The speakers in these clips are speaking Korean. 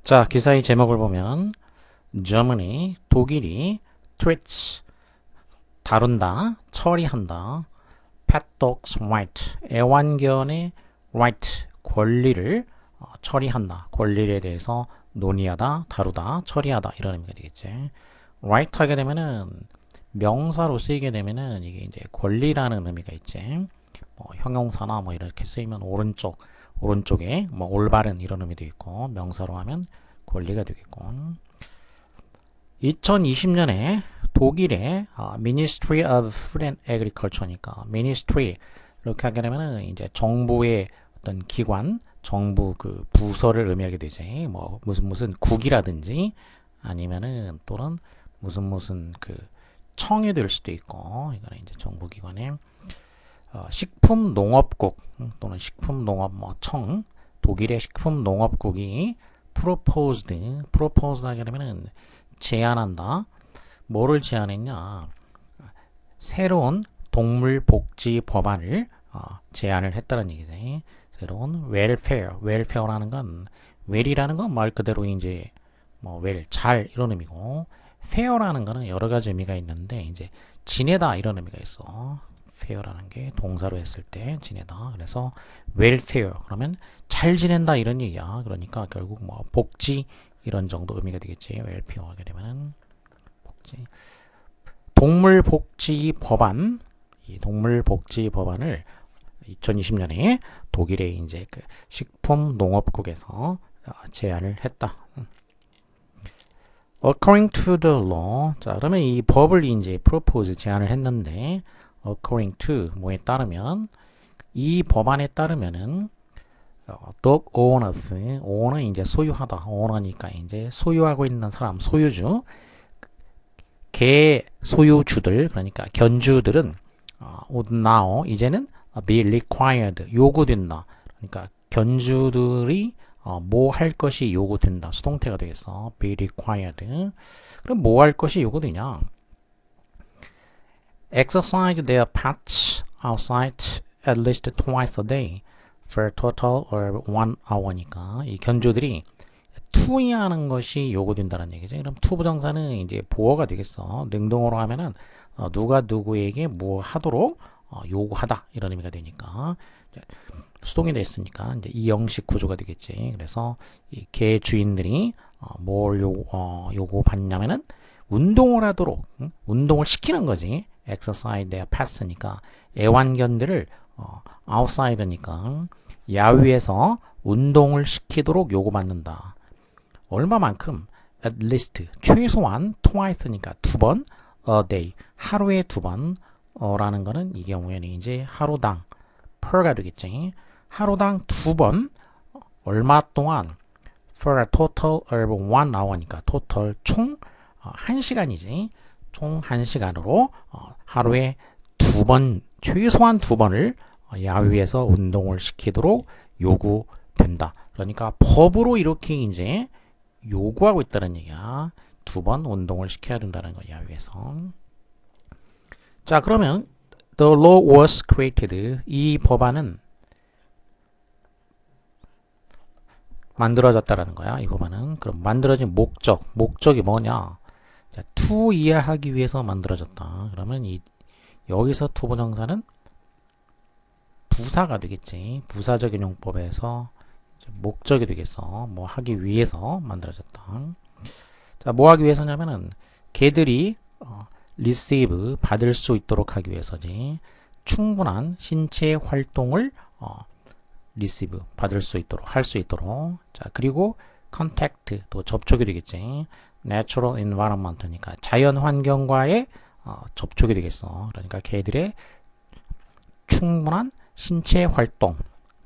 자, 기사의 제목을 보면 Germany, 독일이 treats, 다룬다, 처리한다, pet dogs right, 애완견의 right, 권리를 처리한다, 권리에 대해서 논의하다, 다루다, 처리하다 이런 의미가 되겠지. right 하게 되면은 명사로 쓰이게 되면은 이게 이제 권리라는 의미가 있지. 형용사나 뭐 이렇게 쓰이면 오른쪽에 뭐 올바른 이런 의미도 있고 명사로 하면 권리가 되겠고 2020년에 독일의 Ministry of Food and Agriculture니까 Ministry 이렇게 하게 되면은 이제 정부의 어떤 기관, 정부 그 부서를 의미하게 되지. 뭐 무슨 국이라든지 아니면은 또는 무슨 그 청이 될 수도 있고 이거는 이제 정부기관의 식품농업국 또는 식품농업 뭐 청 독일의 식품농업국이 proposed 하게 되면은 제안한다. 뭐를 제안했냐? 새로운 동물복지 법안을 제안을 했다는 얘기지. 새로운 welfare라는 건 well이라는 건 말 그대로 이제 뭐 well 잘 이런 의미고 fair라는 거는 여러 가지 의미가 있는데 이제 지내다 이런 의미가 있어. fair라는 게 동사로 했을 때 지내다. 그래서 welfare 그러면 잘 지낸다 이런 얘기야. 그러니까 결국 뭐 복지 이런 정도 의미가 되겠지. welfare 하게 되면은 복지. 동물복지 법안 이 동물복지 법안을 2020년에 독일의 이제 그 식품농업국에서 제안을 했다. According to the law. 자, 그러면 이 법을 이제 propose 제안을 했는데 according to 뭐에 따르면 이 법안에 따르면은 dog owner는 이제 소유하다. owner니까 이제 소유하고 있는 사람, 소유주, 개 소유주들 그러니까 견주들은 would now 이제는 be required 요구된다. 그러니까 견주들이 뭐 할 것이 요구된다. 수동태가 되겠어. be required. 그럼 뭐 할 것이 요구되냐? Exercise their pets outside at least twice a day for a total of 1 hour니까 이 견주들이 투이하는 것이 요구된다는 얘기죠. 그럼 투부정사는 이제 보어가 되겠어. 능동어로 하면은 누가 누구에게 뭐 하도록 요구하다 이런 의미가 되니까 수동이 됐으니까 이제 이 형식 구조가 되겠지. 그래서 이 개 주인들이 뭘 요구받냐면은 운동을 하도록 운동을 시키는 거지. exercise their pets니까 애완견들을 outside니까 야외에서 운동을 시키도록 요구받는다. 얼마만큼? at least 최소한 twice니까 두 번 a day 하루에 두 번 라는 거는 이 경우에는 이제 하루당 per가 되겠지. 하루당 두 번 얼마 동안 for a total of 1 hour니까 total 총 1시간이지. 총 1시간으로 하루에 두 번 최소한 두 번을 야외에서 운동을 시키도록 요구된다. 그러니까 법으로 이렇게 이제 요구하고 있다는 얘기야. 두 번 운동을 시켜야 된다는 거 야외에서. 자, 그러면 the law was created. 이 법안은 만들어졌다라는 거야. 이 법안은. 그럼 만들어진 목적이 뭐냐? 자, to 이해하기 위해서 만들어졌다. 그러면 여기서 to 부정사는 부사가 되겠지. 부사적 인용법에서 목적이 되겠어. 뭐 하기 위해서 만들어졌다. 자, 뭐 하기 위해서냐면은 개들이 receive 받을 수 있도록 하기 위해서지. 충분한 신체 활동을 receive 받을 수 있도록 할 수 있도록. 자, 그리고 contact 또 접촉이 되겠지. natural environment니까 자연 환경과의 접촉이 되겠어. 그러니까 개들의 충분한 신체 활동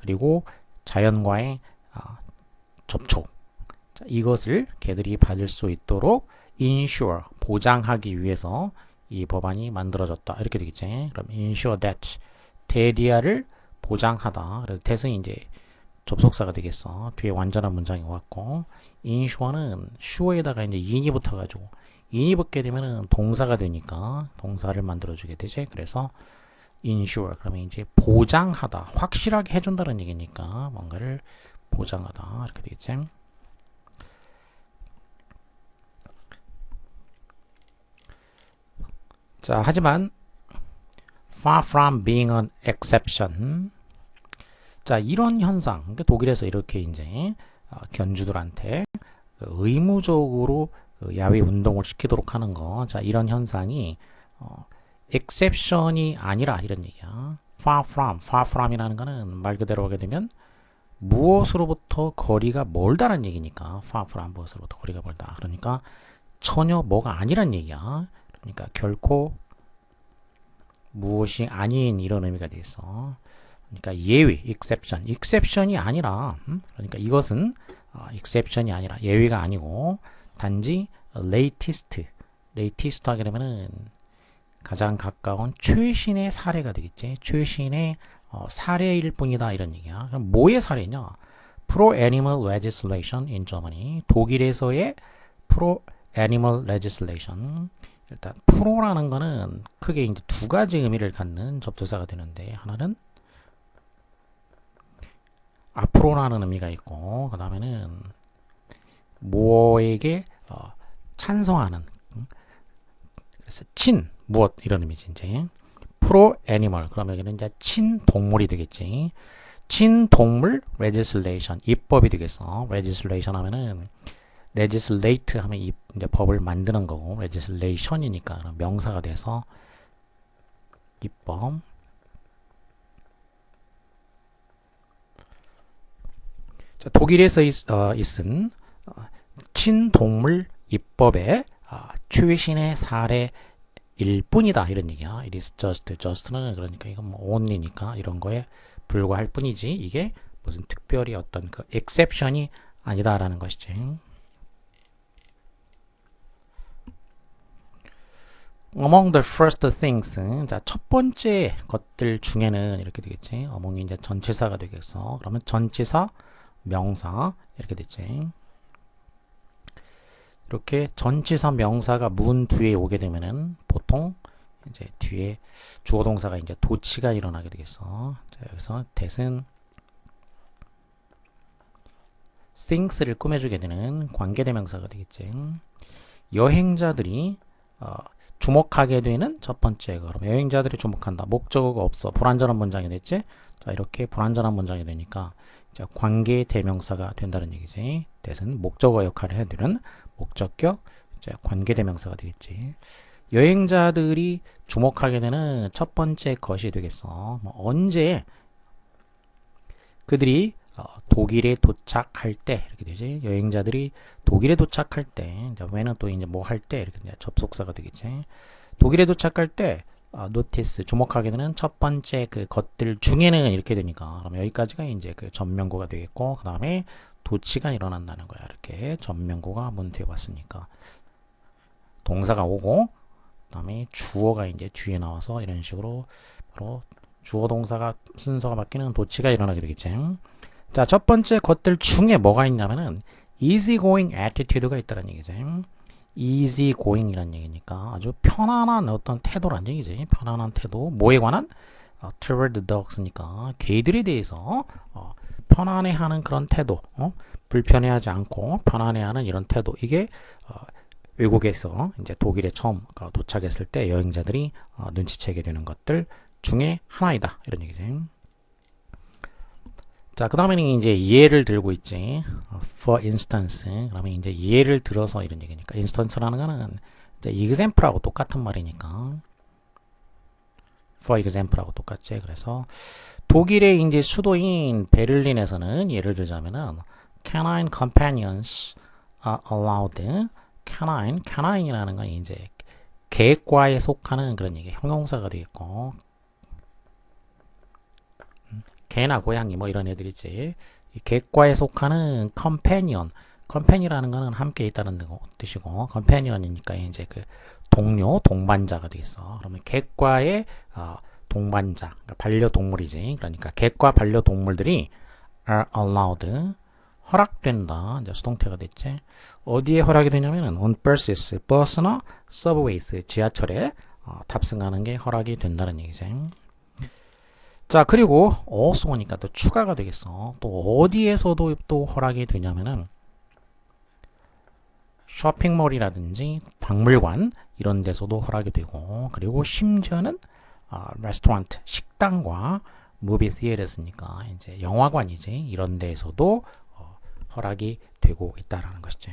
그리고 자연과의 접촉. 자, 이것을 개들이 받을 수 있도록 ensure 보장하기 위해서 이 법안이 만들어졌다. 이렇게 되겠지. 그럼 ensure that 대리아를 보장하다. 그래서 that은 이제 접속사가 되겠어. 뒤에 완전한 문장이 왔고 ensure는 sure에다가 이제 in이 붙어가지고 in이 붙게 되면은 동사가 되니까 동사를 만들어주게 되지. 그래서 ensure 그러면 이제 보장하다, 확실하게 해준다는 얘기니까 뭔가를 보장하다 이렇게 되겠지. 자, 하지만 far from being an exception. 자, 이런 현상, 그러니까 독일에서 이렇게 이제 견주들한테 의무적으로 야외 운동을 시키도록 하는 거. 자, 이런 현상이 exception이 아니라 이런 얘기야. far from이라는 거는 말 그대로 하게 되면 무엇으로부터 거리가 멀다는 얘기니까 far from 무엇으로부터 거리가 멀다. 그러니까 전혀 뭐가 아니란 얘기야. 그러니까 결코 무엇이 아닌 이런 의미가 되겠어. 그러니까 예외, exception이 아니라, 그러니까 이것은 exception이 아니라 예외가 아니고 단지 latest 하게 되면은 가장 가까운 최신의 사례가 되겠지. 최신의 사례일 뿐이다 이런 얘기야. 그럼 뭐의 사례냐? Pro Animal Legislation in Germany. 독일에서의 Pro Animal Legislation. 일단 프로라는 거는 크게 이제 두 가지 의미를 갖는 접두사가 되는데 하나는 앞으로라는 의미가 있고 그 다음에는 뭐에게 찬성하는 그래서 무엇 이런 의미지 이제 프로 애니멀 그러면 여기는 이제 친동물이 되겠지. 친동물 legislation 입법이 되겠어. legislation 하면은 legislate 하면 이제 법을 만드는 거고 legislation이니까 명사가 돼서 입법. 자, 독일에서 있은 친동물 입법의 최신의 사례일 뿐이다 이런 얘기야. It is just는 그러니까 이건 뭐 only니까 이런 거에 불과할 뿐이지 이게 무슨 특별히 어떤 그 exception이 아니다라는 것이지. Among the first things, 자, 첫 번째 것들 중에는 이렇게 되겠지. among이 이제 전치사가 되겠어. 그러면 전치사, 명사 이렇게 됐지. 이렇게 전치사 명사가 문 뒤에 오게 되면은 보통 이제 뒤에 주어 동사가 이제 도치가 일어나게 되겠어. 자, 여기서 that은 things를 꾸며주게 되는 관계대명사가 되겠지. 여행자들이 주목하게 되는 첫 번째 그럼 여행자들이 주목한다. 목적어가 없어. 불완전한 문장이 됐지. 자, 이렇게 불완전한 문장이 되니까 자, 관계 대명사가 된다는 얘기지. that은 목적어 역할을 해야 되는 목적격 관계 대명사가 되겠지. 여행자들이 주목하게 되는 첫 번째 것이 되겠어. 뭐 언제 그들이 독일에 도착할 때 이렇게 되지. 여행자들이 독일에 도착할 때 when은 또 이제 뭐 할 때 이렇게 이제 접속사가 되겠지. 독일에 도착할 때 notice 주목하게 되는 첫 번째 그 것들 중에는 이렇게 되니까 그럼 여기까지가 이제 그 전명구가 되겠고 그 다음에 도치가 일어난다는 거야. 이렇게 전명구가 문 뒤에 왔으니까 동사가 오고 그 다음에 주어가 이제 뒤에 나와서 이런 식으로 바로 주어 동사가 순서가 바뀌는 도치가 일어나게 되겠지. 자, 첫 번째 것들 중에 뭐가 있냐면은 easygoing attitude가 있다는 얘기지. easygoing이라는 얘기니까 아주 편안한 어떤 태도란 얘기지. 편안한 태도. 뭐에 관한? toward the dogs니까 개들에 대해서 편안해하는 그런 태도. 불편해하지 않고 편안해하는 이런 태도. 이게 외국에서 이제 독일에 처음 도착했을 때 여행자들이 눈치채게 되는 것들 중에 하나이다. 이런 얘기지. 자, 그 다음에는 이제 예를 들고 있지. For instance. 그러면 이제 예를 들어서 이런 얘기니까. instance라는 거는 이제 example하고 똑같은 말이니까. for example하고 똑같지. 그래서 독일의 이제 수도인 베를린에서는 예를 들자면은 canine companions are allowed. canine이라는 건 이제 개과에 속하는 그런 얘기. 형용사가 되겠고. 개나 고양이 뭐 이런 애들 있지. 개과에 속하는 컴패니언이라는 거는 함께 있다는 뜻이고 컴패니언이니까 이제 그 동료, 동반자가 되겠어. 그러면 개과의 동반자, 그러니까 반려동물이지. 그러니까 개과 반려동물들이 are allowed 허락된다. 이제 수동태가 됐지. 어디에 허락이 되냐면은 on buses, 버스나 subways, 지하철에 탑승하는 게 허락이 된다는 얘기지. 자, 그리고 also니까 또 추가가 되겠어. 또 어디에서도 또 허락이 되냐면은 쇼핑몰이라든지 박물관 이런 데서도 허락이 되고, 그리고 심지어는 레스토랑트 식당과 무비 시에터스니까 이제 영화관이지 이런 데에서도 허락이 되고 있다라는 것이죠.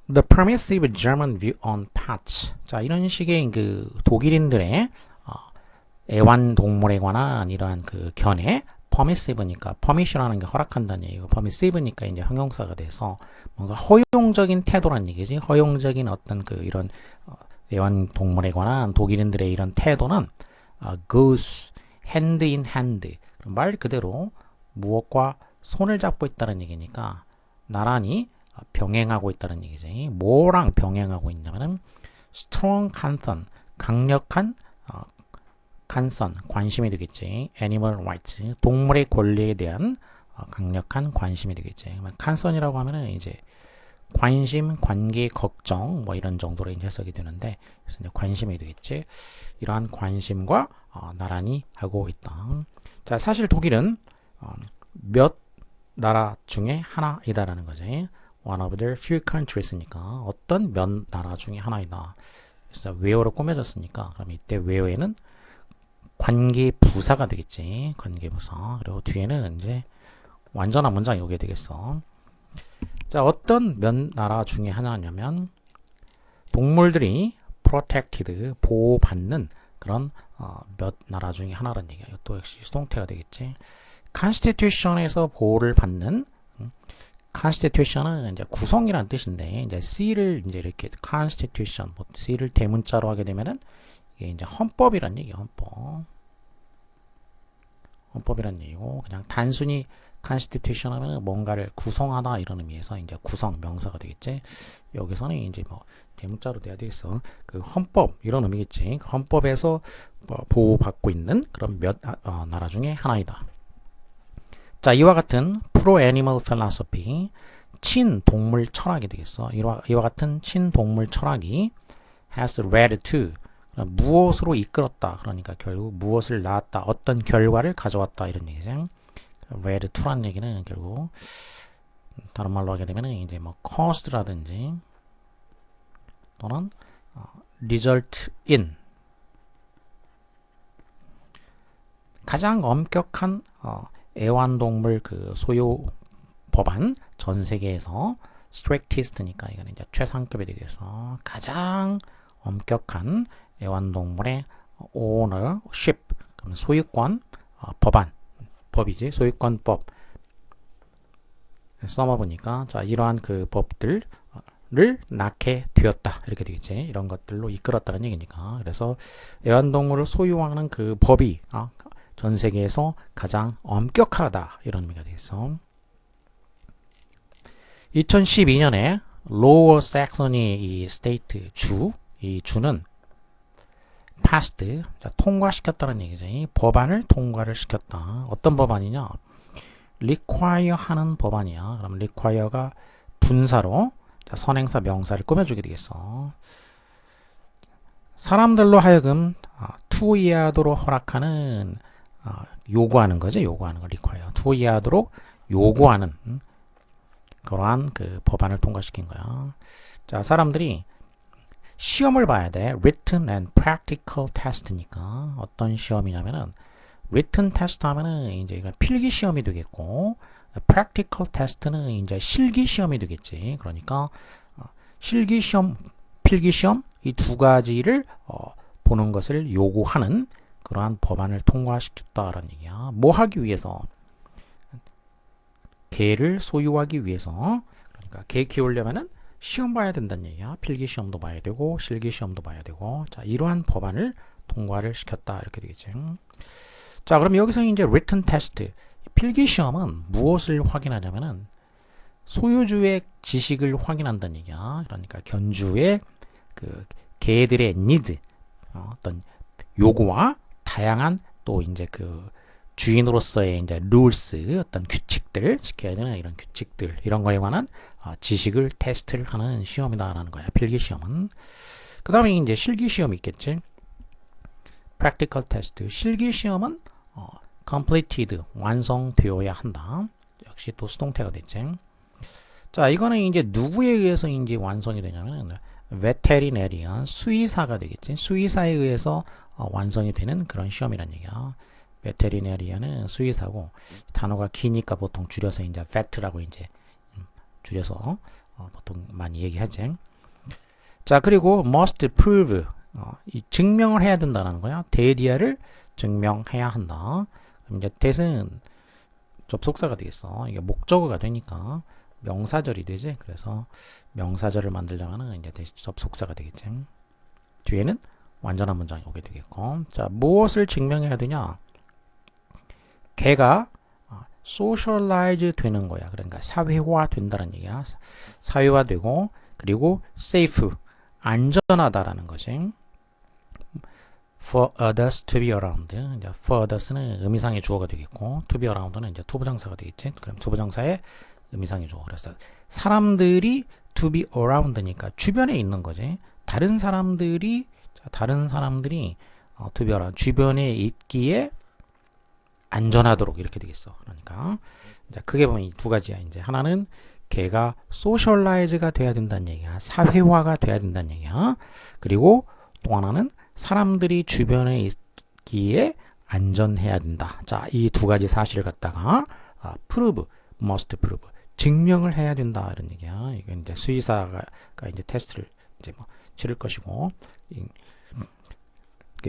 The permissive German view on pets. 자, 이런 식의 그 독일인들의 애완동물에 관한 이러한 그 견해, permissive니까 permission하는 게 허락한다는 얘기고, permissive니까 이제 형용사가 돼서 뭔가 허용적인 태도란 얘기지. 허용적인 어떤 그 이런 애완동물에 관한 독일인들의 이런 태도는 goes hand in hand. 말 그대로 무엇과 손을 잡고 있다는 얘기니까 나란히 병행하고 있다는 얘기지. 뭐랑 병행하고 있냐면은 strong concern, 강력한 concern, 관심이 되겠지. animal rights, 동물의 권리에 대한 강력한 관심이 되겠지. concern이라고 하면은 이제 관심, 관계, 걱정 뭐 이런 정도로 이제 해석이 되는데, 그래서 이제 관심이 되겠지. 이러한 관심과 나란히 하고 있다. 자, 사실 독일은 몇 나라 중에 하나이다라는 거지. One of the few countries니까 어떤 몇 나라 중에 하나이다. 그래서 where로 꾸며졌으니까 그럼 이때 where에는 관계 부사가 되겠지. 관계 부사. 그리고 뒤에는 이제 완전한 문장이 오게 되겠어. 자, 어떤 몇 나라 중에 하나냐면 동물들이 protected, 보호받는 그런 몇 나라 중에 하나라는 얘기야. 이것도 역시 수동태가 되겠지. constitution에서 보호를 받는, constitution은 이제 구성이라는 뜻인데, 이제 C를 이제 이렇게 constitution, C를 대문자로 하게 되면은 이게 이제 헌법이란 얘기야. 헌법이란 얘기고, 그냥 단순히 constitution 하면은 뭔가를 구성하다 이런 의미에서 이제 구성 명사가 되겠지. 여기서는 이제 뭐 대문자로 돼야 되겠어. 그 헌법 이런 의미겠지. 그 헌법에서 보호받고 있는 그런 몇 나라 중에 하나이다. 자, 이와 같은 pro-animal philosophy, 친동물 철학이 되겠어. 이와 같은 친동물 철학이 has led to, 무엇으로 이끌었다. 그러니까 결국 무엇을 낳았다. 어떤 결과를 가져왔다. 이런 얘기죠. led to라는 얘기는 결국 다른 말로 하게 되면 이제 뭐 caused라든지 또는 result in, 가장 엄격한 애완동물 그 소유 법안, 전 세계에서 strictest니까 이거는 이제 최상급이 되겠어. 가장 엄격한 애완동물의 ownership, 그럼 소유권 법안, 법이지, 소유권법 써먹으니까, 자, 이러한 그 법들을 낳게 되었다 이렇게 되겠지. 이런 것들로 이끌었다는 얘기니까. 그래서 애완동물을 소유하는 그 법이 전 세계에서 가장 엄격하다 이런 의미가 되겠어. 2012년에 로워 삭소니 이 스테이트 이 주는 passed, 통과시켰다는 얘기지. 법안을 통과를 시켰다. 어떤 법안이냐? require 하는 법안이야. 그럼 require가 분사로 선행사 명사를 꾸며주게 되겠어. 사람들로 하여금 투이하도록 허락하는, 요구하는 거죠. 요구하는 거 require. 투이하도록 요구하는 그러한 그 법안을 통과시킨 거야. 자, 사람들이 시험을 봐야 돼. written and practical test니까 어떤 시험이냐면은 written test 하면은 이제 이건 필기 시험이 되겠고, practical test는 이제 실기 시험이 되겠지. 그러니까 실기 시험, 필기 시험 이 두 가지를 보는 것을 요구하는 그러한 법안을 통과시켰다라는 얘기야. 뭐 하기 위해서? 개를 소유하기 위해서. 그러니까 개 키우려면은 시험 봐야 된다는 얘기야. 필기 시험도 봐야 되고 실기 시험도 봐야 되고. 자, 이러한 법안을 통과를 시켰다 이렇게 되겠지. 자, 그럼 여기서 이제 written test, 필기 시험은 무엇을 확인하냐면은 소유주의 지식을 확인한다는 얘기야. 그러니까 견주의 그 개들의 need, 어떤 요구와 다양한 또 이제 그 주인으로서의 이제 rules, 어떤 규칙들, 지켜야 되는 이런 규칙들, 이런 거에 관한 지식을 테스트를 하는 시험이다라는 거야. 필기 시험은. 그 다음에 이제 실기 시험이 있겠지. practical test. 실기 시험은 completed, 완성되어야 한다. 역시 또 수동태가 됐지. 자, 이거는 이제 누구에 의해서 이제 완성이 되냐면은 veterinarian 수의사가 되겠지. 수의사에 의해서 완성이 되는 그런 시험이란 얘기야. veterinarian은 수의사고 단어가 기니까 보통 줄여서 이제 vet라고 이제 줄여서 보통 많이 얘기하지. 자, 그리고 must prove 이 증명을 해야 된다는 거야. 대디아를 증명해야 한다. 그럼 이제 that은 접속사가 되겠어. 이게 목적어가 되니까 명사절이 되지. 그래서 명사절을 만들려면 이제 접속사가 되겠지. 뒤에는 완전한 문장이 오게 되겠고. 자, 무엇을 증명해야 되냐? 걔가 socialize 되는 거야. 그러니까 사회화 된다는 얘기야. 사회화 되고, 그리고 safe 안전하다라는 거지. For others to be around. 이제 for others는 의미상의 주어가 되겠고, to be around는 이제 투부정사가 되겠지. 그럼 투부정사의 의미상의 주어. 그래서 사람들이 to be around니까 주변에 있는 거지. 다른 사람들이 to be around 주변에 있기에 안전하도록 이렇게 되겠어. 그러니까 이제 크게 보면 이 두 가지야. 이제 하나는 걔가 소셜라이즈가 돼야 된다는 얘기야. 사회화가 돼야 된다는 얘기야. 그리고 또 하나는 사람들이 주변에 있기에 안전해야 된다. 자, 이 두 가지 사실을 갖다가 prove, must prove 증명을 해야 된다 이런 얘기야. 이건 이제 수의사가 이제 테스트를 이제 뭐 치를 것이고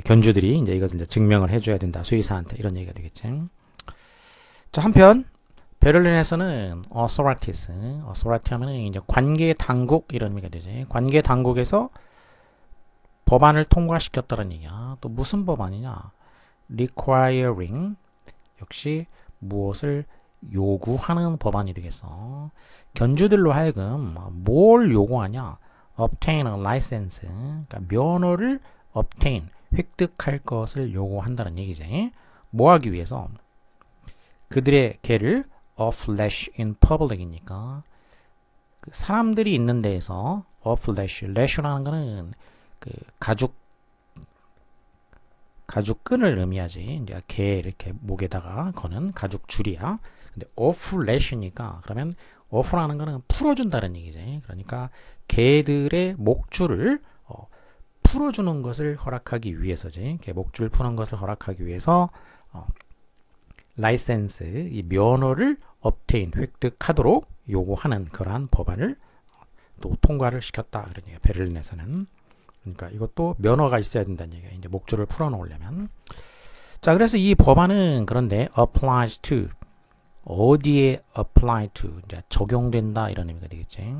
견주들이 이제 이것을 이제 증명을 해줘야 된다. 수의사한테 이런 얘기가 되겠지. 자, 한편 베를린에서는 authorities 하면은 이제 관계 당국 이런 의미가 되지. 관계 당국에서 법안을 통과시켰다는 얘기야. 또 무슨 법안이냐? requiring 역시 무엇을 요구하는 법안이 되겠어. 견주들로 하여금 뭘 요구하냐? obtain a license 그러니까 면허를 obtain 획득할 것을 요구한다는 얘기지. 뭐 하기 위해서? 그들의 개를 flash in public이니까 그 사람들이 있는 데에서 flash라는 거는 그 가죽끈을 의미하지. 이제 개 이렇게 목에다가 거는 가죽 줄이야. 근데 flash니까 그러면 off라는 거는 풀어준다는 얘기지. 그러니까 개들의 목줄을 풀어주는 것을 허락하기 위해서지. 개 목줄 푸는 것을 허락하기 위해서 라이센스 이 면허를 obtain 획득하도록 요구하는 그러한 법안을 또 통과를 시켰다. 그런 얘기야. 베를린에서는. 그러니까 이것도 면허가 있어야 된다는 얘기야. 이제 목줄을 풀어놓으려면. 자, 그래서 이 법안은 그런데 applies to 어디에 apply to 이제 적용된다 이런 의미가 되겠지.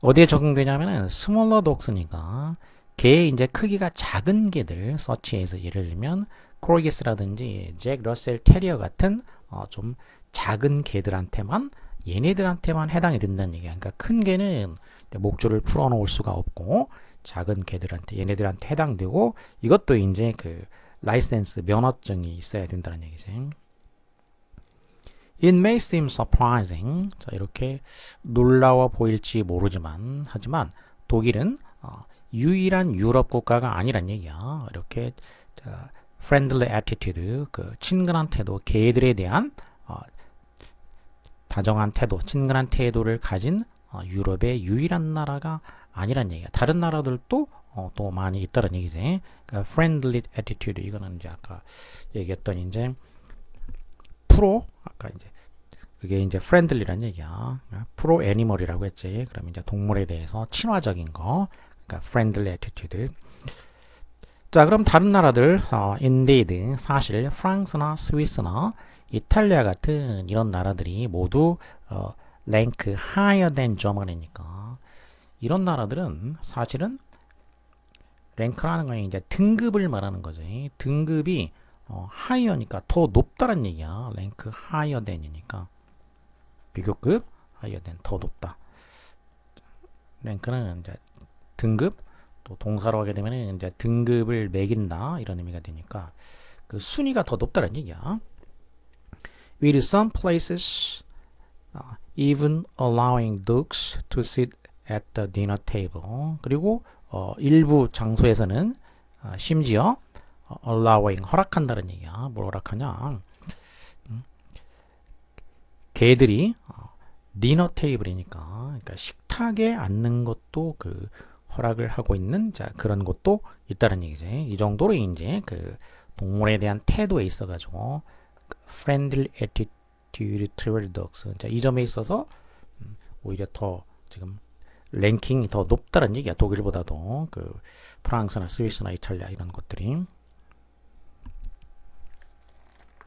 어디에 적용되냐면은 smaller dogs니까 개의 이제 크기가 작은 개들 서치에서 예를 들면 코르기스라든지 잭 러셀 테리어 같은 좀 작은 개들한테만 얘네들한테만 해당이 된다는 얘기야. 그러니까 큰 개는 목줄을 풀어놓을 수가 없고 작은 개들한테 얘네들한테 해당되고 이것도 이제 그 라이센스 면허증이 있어야 된다는 얘기지. It may seem surprising. 자, 이렇게 놀라워 보일지 모르지만 하지만 독일은 유일한 유럽 국가가 아니란 얘기야. 이렇게 friendly attitude 그 친근한 태도, 개들에 대한 다정한 태도, 친근한 태도를 가진 유럽의 유일한 나라가 아니란 얘기야. 다른 나라들도 또 많이 있다는 얘기지. 그러니까 friendly attitude 이거는 이제 아까 얘기했던 이제 아까 이제 그게 이제 friendly란 얘기야. 프로 애니멀이라고 했지. 그럼 이제 동물에 대해서 친화적인 거. 그러니까 friendly attitude. 자, 그럼 다른 나라들 indeed 사실 프랑스나 스위스나 이탈리아 같은 이런 나라들이 모두 rank higher than Germany니까 이런 나라들은 사실은 랭크라는 건 이제 등급을 말하는 거지. 등급이 higher니까 더 높다는 얘기야. 랭크 higher than이니까 비교급 higher than 더 높다. 랭크는 이제 등급 또 동사로 하게 되면 이제 등급을 매긴다 이런 의미가 되니까 그 순위가 더 높다는 얘기야. With some places even allowing dogs to sit at the dinner table. 그리고 일부 장소에서는 심지어 allowing 허락한다는 얘기야. 뭘 허락하냐? 개들이 디너 테이블이니까 그러니까 식탁에 앉는 것도 그 허락을 하고 있는 자 그런 것도 있다는 얘기지. 이 정도로 이제 그 동물에 대한 태도에 있어가지고 friendly attitude toward dogs. 자, 이 점에 있어서 오히려 더 지금 랭킹이 더 높다는 얘기야. 독일보다도 그 프랑스나 스위스나 이탈리아 이런 것들이.